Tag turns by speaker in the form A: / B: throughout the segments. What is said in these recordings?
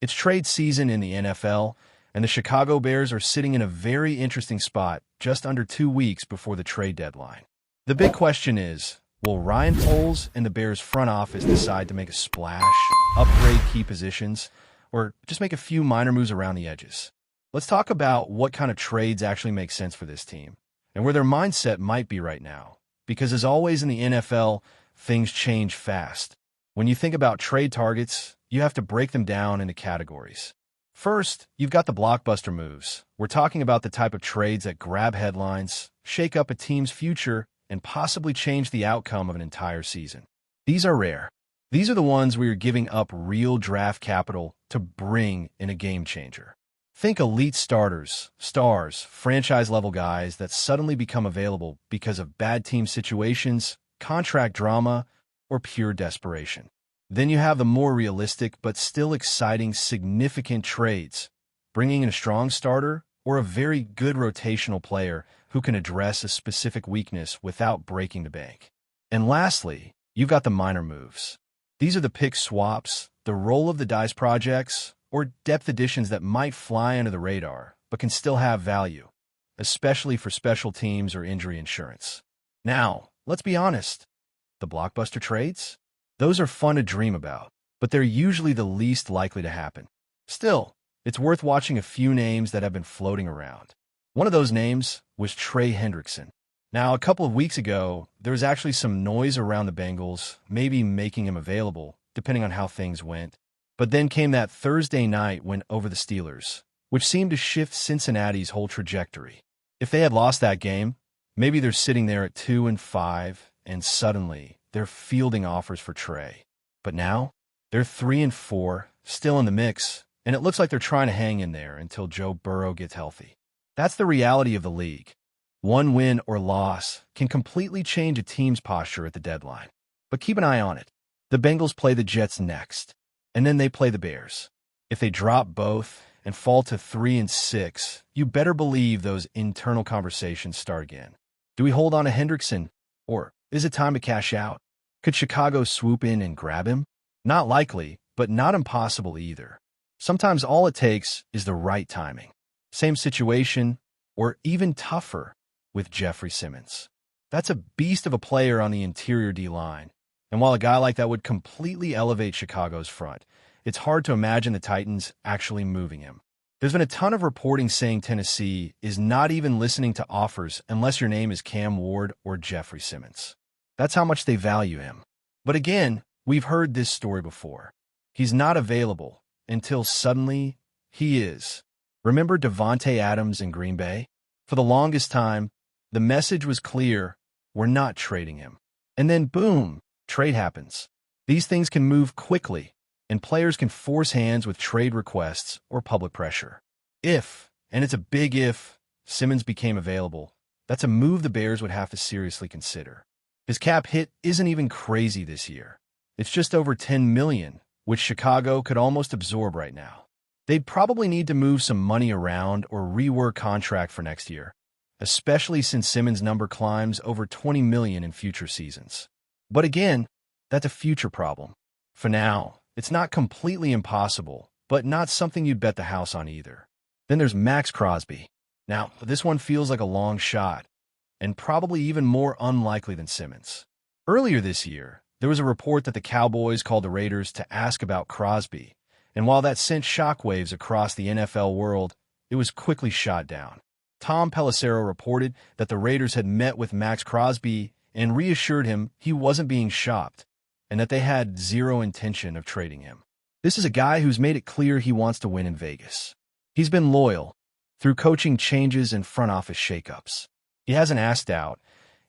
A: It's trade season in the NFL, and the Chicago Bears are sitting in a very interesting spot just under 2 weeks before the trade deadline. The big question is, will Ryan Poles and the Bears front office decide to make a splash, upgrade key positions, or just make a few minor moves around the edges? Let's talk about what kind of trades actually make sense for this team, and where their mindset might be right now. Because as always in the NFL, things change fast. When you think about trade targets, you have to break them down into categories. First, you've got the blockbuster moves. We're talking about the type of trades that grab headlines, shake up a team's future, and possibly change the outcome of an entire season. These are rare. These are the ones where you're giving up real draft capital to bring in a game changer. Think elite starters, stars, franchise-level guys that suddenly become available because of bad team situations, contract drama, or pure desperation. Then you have the more realistic but still exciting significant trades, bringing in a strong starter or a very good rotational player who can address a specific weakness without breaking the bank. And lastly, you've got the minor moves. These are the pick swaps, the roll of the dice projects, or depth additions that might fly under the radar but can still have value, especially for special teams or injury insurance. Now, let's be honest. The blockbuster trades? Those are fun to dream about, but they're usually the least likely to happen. Still, it's worth watching a few names that have been floating around. One of those names was Trey Hendrickson. Now, a couple of weeks ago, there was actually some noise around the Bengals, maybe making him available, depending on how things went. But then came that Thursday night win over the Steelers, which seemed to shift Cincinnati's whole trajectory. If they had lost that game, maybe they're sitting there at 2-5, and suddenly they're fielding offers for Trey. But now, they're 3-4, still in the mix, and it looks like they're trying to hang in there until Joe Burrow gets healthy. That's the reality of the league. One win or loss can completely change a team's posture at the deadline. But keep an eye on it. The Bengals play the Jets next, and then they play the Bears. If they drop both and fall to 3-6, you better believe those internal conversations start again. Do we hold on to Hendrickson, or is it time to cash out? Could Chicago swoop in and grab him? Not likely, but not impossible either. Sometimes all it takes is the right timing. Same situation, or even tougher, with Jeffrey Simmons. That's a beast of a player on the interior D-line. And while a guy like that would completely elevate Chicago's front, it's hard to imagine the Titans actually moving him. There's been a ton of reporting saying Tennessee is not even listening to offers unless your name is Cam Ward or Jeffrey Simmons. That's how much they value him. But again, we've heard this story before. He's not available until suddenly he is. Remember Davante Adams in Green Bay? For the longest time, the message was clear, we're not trading him. And then boom, trade happens. These things can move quickly, and players can force hands with trade requests or public pressure. If, and it's a big if, Simmons became available, that's a move the Bears would have to seriously consider. His cap hit isn't even crazy this year. It's just over $10 million, which Chicago could almost absorb right now. They'd probably need to move some money around or rework contract for next year, especially since Simmons' number climbs over $20 million in future seasons. But again, that's a future problem. For now, it's not completely impossible, but not something you'd bet the house on either. Then there's Max Crosby. Now, this one feels like a long shot, and probably even more unlikely than Simmons. Earlier this year, there was a report that the Cowboys called the Raiders to ask about Crosby, and while that sent shockwaves across the NFL world, it was quickly shot down. Tom Pelissero reported that the Raiders had met with Max Crosby and reassured him he wasn't being shopped, and that they had zero intention of trading him. This is a guy who's made it clear he wants to win in Vegas. He's been loyal through coaching changes and front office shakeups. He hasn't asked out,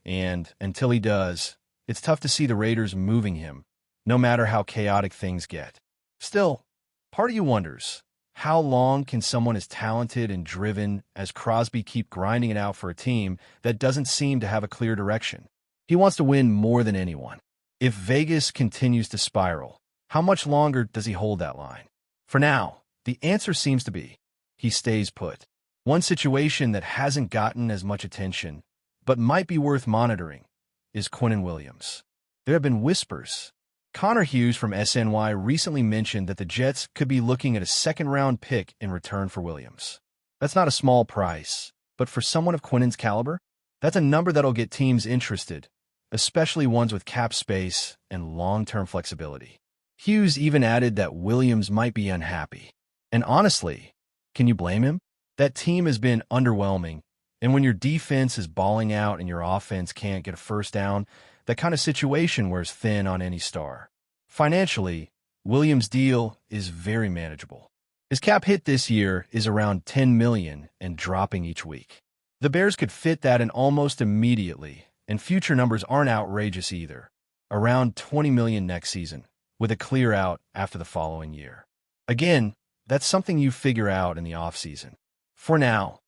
A: and until he does, it's tough to see the Raiders moving him, no matter how chaotic things get. Still, part of you wonders, how long can someone as talented and driven as Crosby keep grinding it out for a team that doesn't seem to have a clear direction? He wants to win more than anyone. If Vegas continues to spiral, how much longer does he hold that line? For now, the answer seems to be, he stays put. One situation that hasn't gotten as much attention, but might be worth monitoring, is Quinnen Williams. There have been whispers Connor Hughes from SNY recently mentioned that the Jets could be looking at a second-round pick in return for Williams. That's not a small price, but for someone of Quinnen's caliber, that's a number that'll get teams interested, especially ones with cap space and long-term flexibility. Hughes even added that Williams might be unhappy. And honestly, can you blame him? That team has been underwhelming, and when your defense is balling out and your offense can't get a first down, that kind of situation wears thin on any star. Financially, Williams' deal is very manageable. His cap hit this year is around $10 million and dropping each week. The Bears could fit that in almost immediately, and future numbers aren't outrageous either, around $20 million next season, with a clear out after the following year. Again, that's something you figure out in the offseason. For now,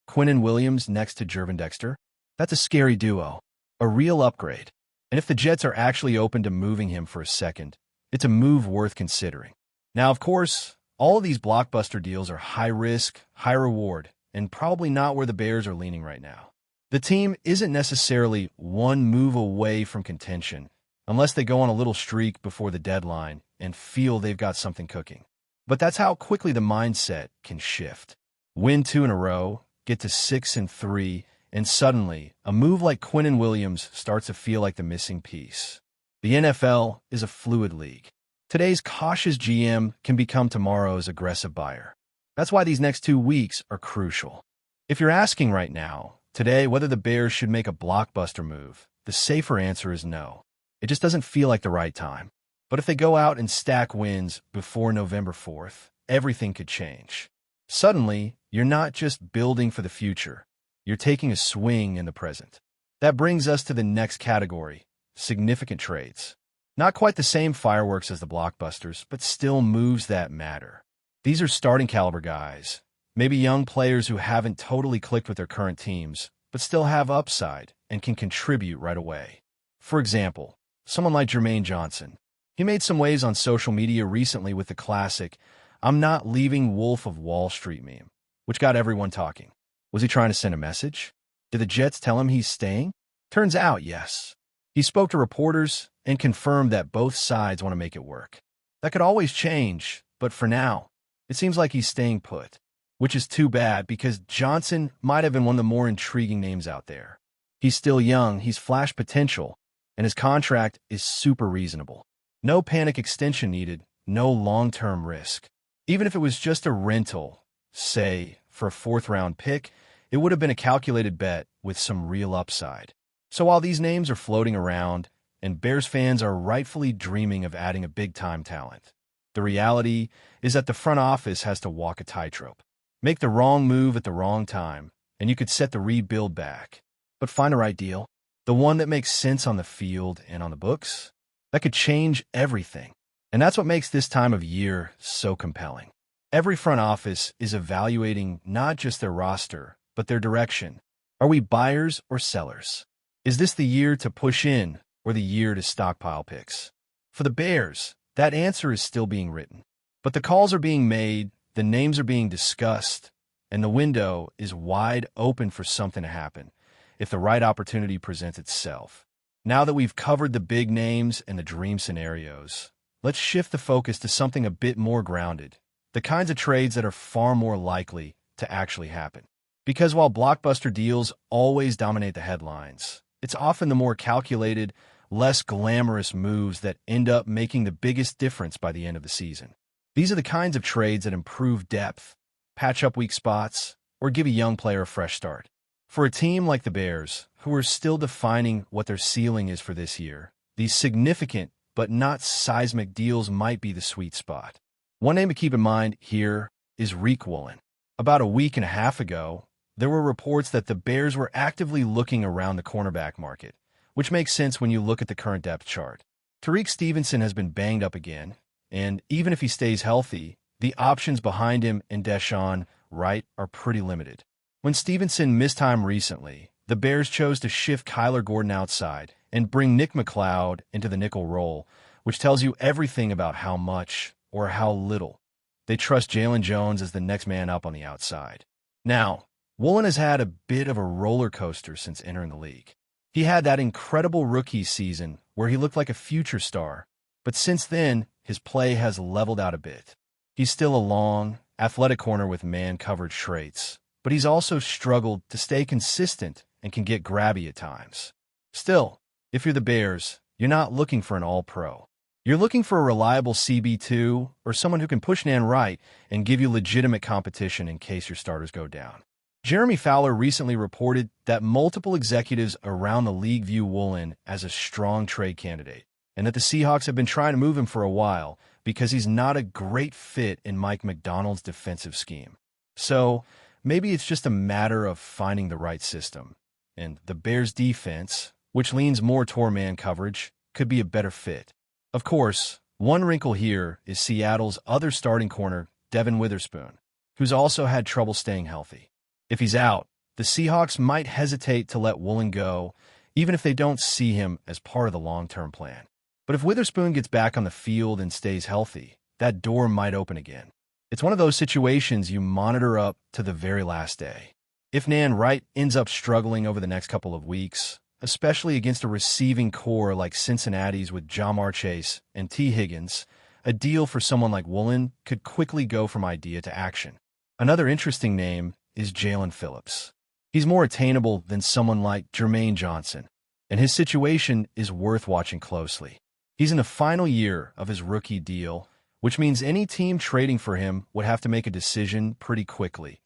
A: Quinnen Williams next to Jervin Dexter, that's a scary duo, a real upgrade. And if the Jets are actually open to moving him for a second, it's a move worth considering. Now, of course, all of these blockbuster deals are high risk, high reward, and probably not where the Bears are leaning right now. The team isn't necessarily one move away from contention, unless they go on a little streak before the deadline and feel they've got something cooking. But that's how quickly the mindset can shift. Win 2 in a row, get to 6-3, and suddenly, a move like Quinnen Williams starts to feel like the missing piece. The NFL is a fluid league. Today's cautious GM can become tomorrow's aggressive buyer. That's why these next 2 weeks are crucial. If you're asking right now, today, whether the Bears should make a blockbuster move, the safer answer is no. It just doesn't feel like the right time. But if they go out and stack wins before November 4th, everything could change. Suddenly, you're not just building for the future. You're taking a swing in the present. That brings us to the next category, significant trades. Not quite the same fireworks as the blockbusters, but still moves that matter. These are starting caliber guys, maybe young players who haven't totally clicked with their current teams, but still have upside and can contribute right away. For example, someone like Jermaine Johnson. He made some waves on social media recently with the classic, "I'm not leaving Wolf of Wall Street" meme, which got everyone talking. Was he trying to send a message? Did the Jets tell him he's staying? Turns out, yes. He spoke to reporters and confirmed that both sides want to make it work. That could always change, but for now, it seems like he's staying put, which is too bad because Johnson might have been one of the more intriguing names out there. He's still young, he's flash potential, and his contract is super reasonable. No panic extension needed, no long-term risk. Even if it was just a rental, say, for a 4th-round pick, it would have been a calculated bet with some real upside. So while these names are floating around, and Bears fans are rightfully dreaming of adding a big-time talent, the reality is that the front office has to walk a tightrope. Make the wrong move at the wrong time, and you could set the rebuild back. But find the right deal, the one that makes sense on the field and on the books, that could change everything. And that's what makes this time of year so compelling. Every front office is evaluating not just their roster, but their direction. Are we buyers or sellers? Is this the year to push in or the year to stockpile picks? For the Bears, that answer is still being written. But the calls are being made, the names are being discussed, and the window is wide open for something to happen if the right opportunity presents itself. Now that we've covered the big names and the dream scenarios, let's shift the focus to something a bit more grounded. The kinds of trades that are far more likely to actually happen. Because while blockbuster deals always dominate the headlines, it's often the more calculated, less glamorous moves that end up making the biggest difference by the end of the season. These are the kinds of trades that improve depth, patch up weak spots, or give a young player a fresh start. For a team like the Bears, who are still defining what their ceiling is for this year, these significant but not seismic deals might be the sweet spot. One name to keep in mind here is Riq Woolen. About a week and a half ago, there were reports that the Bears were actively looking around the cornerback market, which makes sense when you look at the current depth chart. Tariq Stevenson has been banged up again, and even if he stays healthy, the options behind him and Deshaun Wright are pretty limited. When Stevenson missed time recently, the Bears chose to shift Kyler Gordon outside and bring Nick McLeod into the nickel role, which tells you everything about how much or how little they trust Jalen Jones as the next man up on the outside. Now, Woolen has had a bit of a roller coaster since entering the league. He had that incredible rookie season where he looked like a future star, But since then, his play has leveled out a bit. He's still a long, athletic corner with man-coverage traits, but he's also struggled to stay consistent and can get grabby at times. Still, if you're the Bears, you're not looking for an all-pro. You're looking for a reliable CB2 or someone who can push Nan right and give you legitimate competition in case your starters go down. Jeremy Fowler recently reported that multiple executives around the league view Woolen as a strong trade candidate, and that the Seahawks have been trying to move him for a while because he's not a great fit in Mike McDonald's defensive scheme. So maybe it's just a matter of finding the right system, and the Bears' defense, which leans more toward man coverage, could be a better fit. Of course, one wrinkle here is Seattle's other starting corner, Devin Witherspoon, who's also had trouble staying healthy. If he's out, the Seahawks might hesitate to let Woolen go, even if they don't see him as part of the long-term plan. But if Witherspoon gets back on the field and stays healthy, that door might open again. It's one of those situations you monitor up to the very last day. If Nan Wright ends up struggling over the next couple of weeks, especially against a receiving core like Cincinnati's with Jamar Chase and T. Higgins, a deal for someone like Woolen could quickly go from idea to action. Another interesting name is Jalen Phillips. He's more attainable than someone like Jermaine Johnson, and his situation is worth watching closely. He's in the final year of his rookie deal, which means any team trading for him would have to make a decision pretty quickly,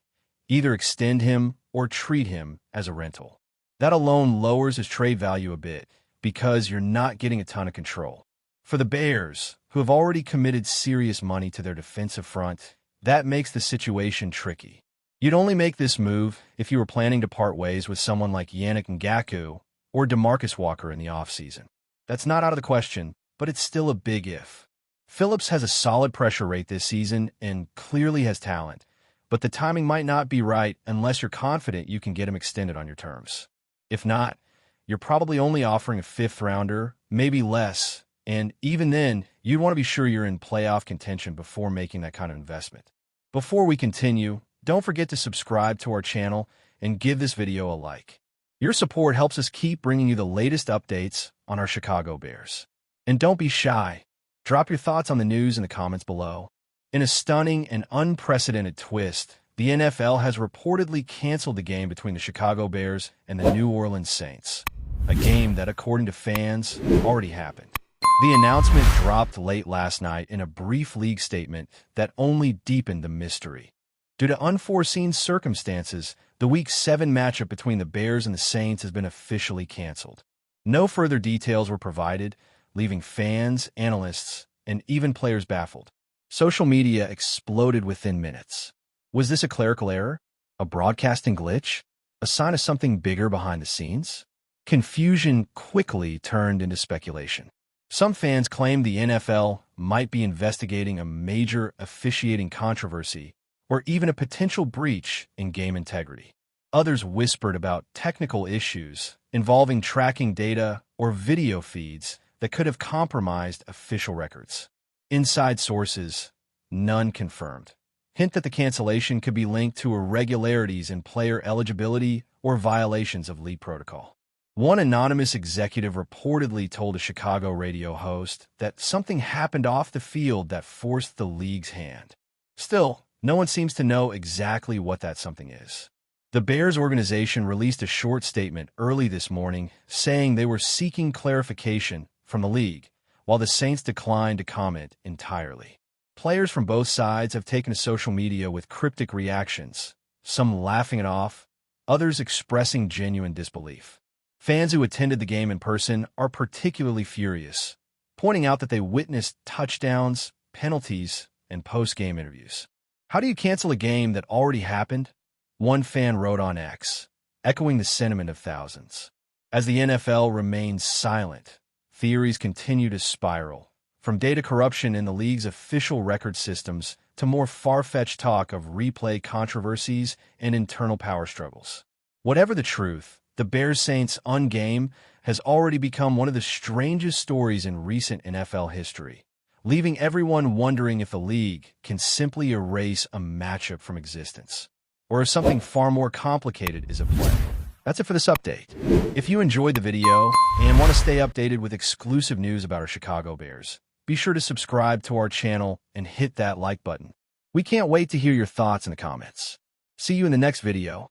A: either extend him or treat him as a rental. That alone lowers his trade value a bit because you're not getting a ton of control. For the Bears, who have already committed serious money to their defensive front, that makes the situation tricky. You'd only make this move if you were planning to part ways with someone like Yannick Ngakoue or DeMarcus Walker in the offseason. That's not out of the question, but it's still a big if. Phillips has a solid pressure rate this season and clearly has talent, but the timing might not be right unless you're confident you can get him extended on your terms. If not, you're probably only offering a fifth-rounder, maybe less, and even then, you'd want to be sure you're in playoff contention before making that kind of investment. Before we continue, don't forget to subscribe to our channel and give this video a like. Your support helps us keep bringing you the latest updates on our Chicago Bears. And don't be shy. Drop your thoughts on the news in the comments below. In a stunning and unprecedented twist, the NFL has reportedly canceled the game between the Chicago Bears and the New Orleans Saints, a game that, according to fans, already happened. The announcement dropped late last night in a brief league statement that only deepened the mystery. Due to unforeseen circumstances, the Week 7 matchup between the Bears and the Saints has been officially canceled. No further details were provided, leaving fans, analysts, and even players baffled. Social media exploded within minutes. Was this a clerical error? A broadcasting glitch? A sign of something bigger behind the scenes? Confusion quickly turned into speculation. Some fans claimed the NFL might be investigating a major officiating controversy or even a potential breach in game integrity. Others whispered about technical issues involving tracking data or video feeds that could have compromised official records. Inside sources, none confirmed, hint that the cancellation could be linked to irregularities in player eligibility or violations of league protocol. One anonymous executive reportedly told a Chicago radio host that something happened off the field that forced the league's hand. Still, no one seems to know exactly what that something is. The Bears organization released a short statement early this morning saying they were seeking clarification from the league, while the Saints declined to comment entirely. Players from both sides have taken to social media with cryptic reactions, some laughing it off, others expressing genuine disbelief. Fans who attended the game in person are particularly furious, pointing out that they witnessed touchdowns, penalties, and post-game interviews. How do you cancel a game that already happened? One fan wrote on X, echoing the sentiment of thousands. As the NFL remains silent, theories continue to spiral, from data corruption in the league's official record systems to more far-fetched talk of replay controversies and internal power struggles. Whatever the truth, the Bears-Saints ungame has already become one of the strangest stories in recent NFL history, leaving everyone wondering if the league can simply erase a matchup from existence, or if something far more complicated is at play. That's it for this update. If you enjoyed the video and want to stay updated with exclusive news about our Chicago Bears, be sure to subscribe to our channel and hit that like button. We can't wait to hear your thoughts in the comments. See you in the next video.